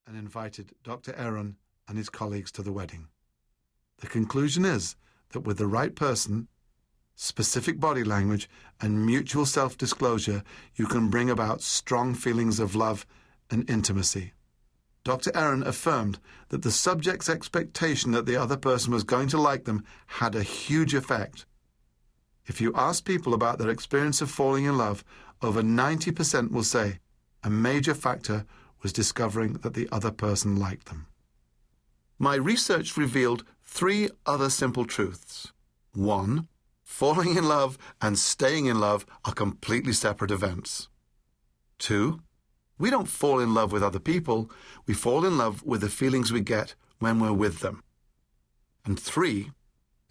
and invited Dr. Aaron and his colleagues to the wedding. The conclusion is that with the right person, specific body language, and mutual self-disclosure, you can bring about strong feelings of love and intimacy. Dr. Aaron affirmed that the subject's expectation that the other person was going to like them had a huge effect. If you ask people about their experience of falling in love, over 90% will say a major factor was discovering that the other person liked them. My research revealed 3 other simple truths. 1. Falling in love and staying in love are completely separate events. 2. We don't fall in love with other people, we fall in love with the feelings we get when we're with them. And 3.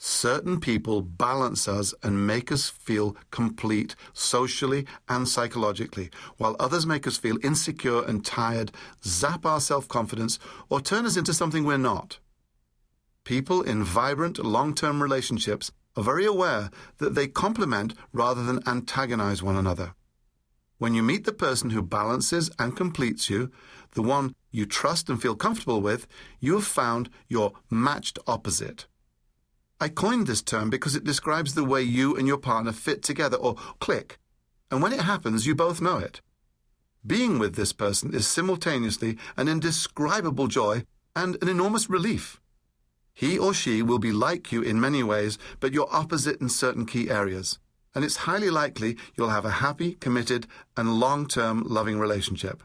Certain people balance us and make us feel complete socially and psychologically, while others make us feel insecure and tired, zap our self-confidence, or turn us into something we're not. People in vibrant, long-term relationships are very aware that they complement rather than antagonize one another. When you meet the person who balances and completes you, the one you trust and feel comfortable with, you have found your matched opposite. I coined this term because it describes the way you and your partner fit together or click, and when it happens, you both know it. Being with this person is simultaneously an indescribable joy and an enormous relief. He or she will be like you in many ways, but you're opposite in certain key areas, and it's highly likely you'll have a happy, committed, and long-term loving relationship.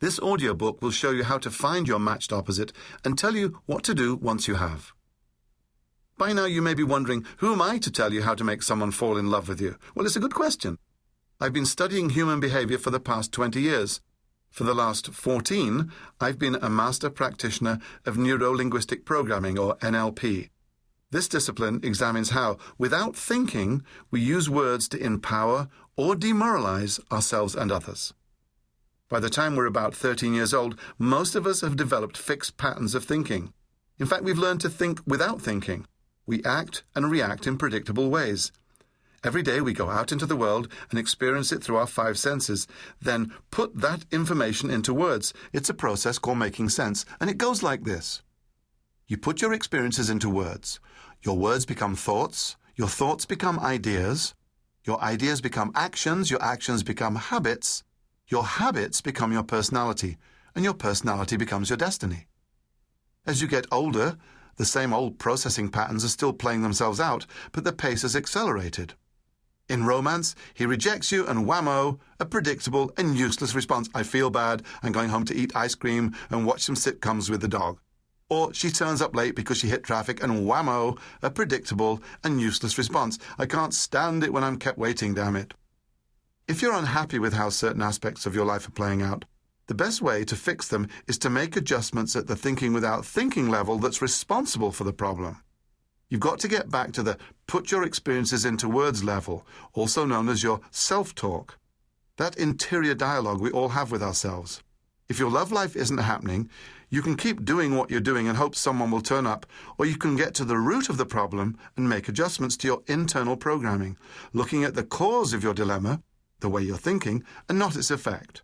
This audiobook will show you how to find your matched opposite and tell you what to do once you have. By now you may be wondering, who am I to tell you how to make someone fall in love with you? Well, it's a good question. I've been studying human behavior for the past 20 years. For the last 14, I've been a master practitioner of Neuro-Linguistic Programming, or NLP. This discipline examines how, without thinking, we use words to empower or demoralize ourselves and others. By the time we're about 13 years old, most of us have developed fixed patterns of thinking. In fact, we've learned to think without thinking. We act and react in predictable ways. Every day we go out into the world and experience it through our 5 senses, then put that information into words. It's a process called making sense, and it goes like this. You put your experiences into words. Your words become thoughts. Your thoughts become ideas. Your ideas become actions. Your actions become habits. Your habits become your personality, and your personality becomes your destiny. As you get older, the same old processing patterns are still playing themselves out, but the pace has accelerated. In romance, he rejects you and whammo, a predictable and useless response. I feel bad, I'm going home to eat ice cream and watch some sitcoms with the dog. Or she turns up late because she hit traffic and whammo, a predictable and useless response. I can't stand it when I'm kept waiting, damn it. If you're unhappy with how certain aspects of your life are playing out, the best way to fix them is to make adjustments at the thinking without thinking level that's responsible for the problem. You've got to get back to the put your experiences into words level, also known as your self-talk. That interior dialogue we all have with ourselves. If your love life isn't happening, you can keep doing what you're doing and hope someone will turn up, or you can get to the root of the problem and make adjustments to your internal programming, looking at the cause of your dilemma, the way you're thinking, and not its effect.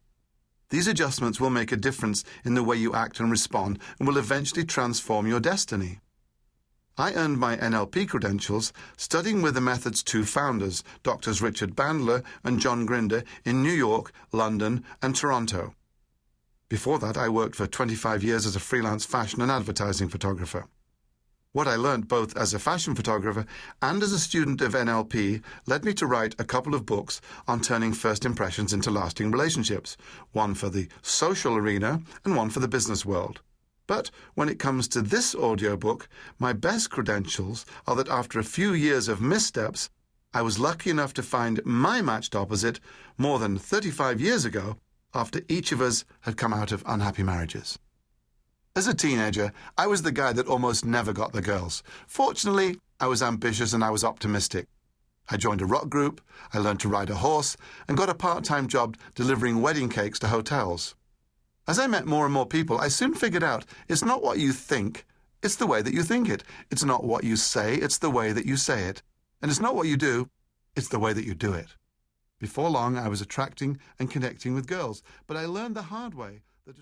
These adjustments will make a difference in the way you act and respond and will eventually transform your destiny. I earned my NLP credentials studying with the method's 2 founders, Drs. Richard Bandler and John Grinder, in New York, London, and Toronto. Before that, I worked for 25 years as a freelance fashion and advertising photographer. What I learned both as a fashion photographer and as a student of NLP led me to write a couple of books on turning first impressions into lasting relationships, one for the social arena and one for the business world. But when it comes to this audiobook, my best credentials are that after a few years of missteps, I was lucky enough to find my matched opposite more than 35 years ago after each of us had come out of unhappy marriages. As a teenager, I was the guy that almost never got the girls. Fortunately, I was ambitious and I was optimistic. I joined a rock group, I learned to ride a horse, and got a part-time job delivering wedding cakes to hotels. As I met more and more people, I soon figured out it's not what you think, it's the way that you think it. It's not what you say, it's the way that you say it. And it's not what you do, it's the way that you do it. Before long, I was attracting and connecting with girls, but I learned the hard way that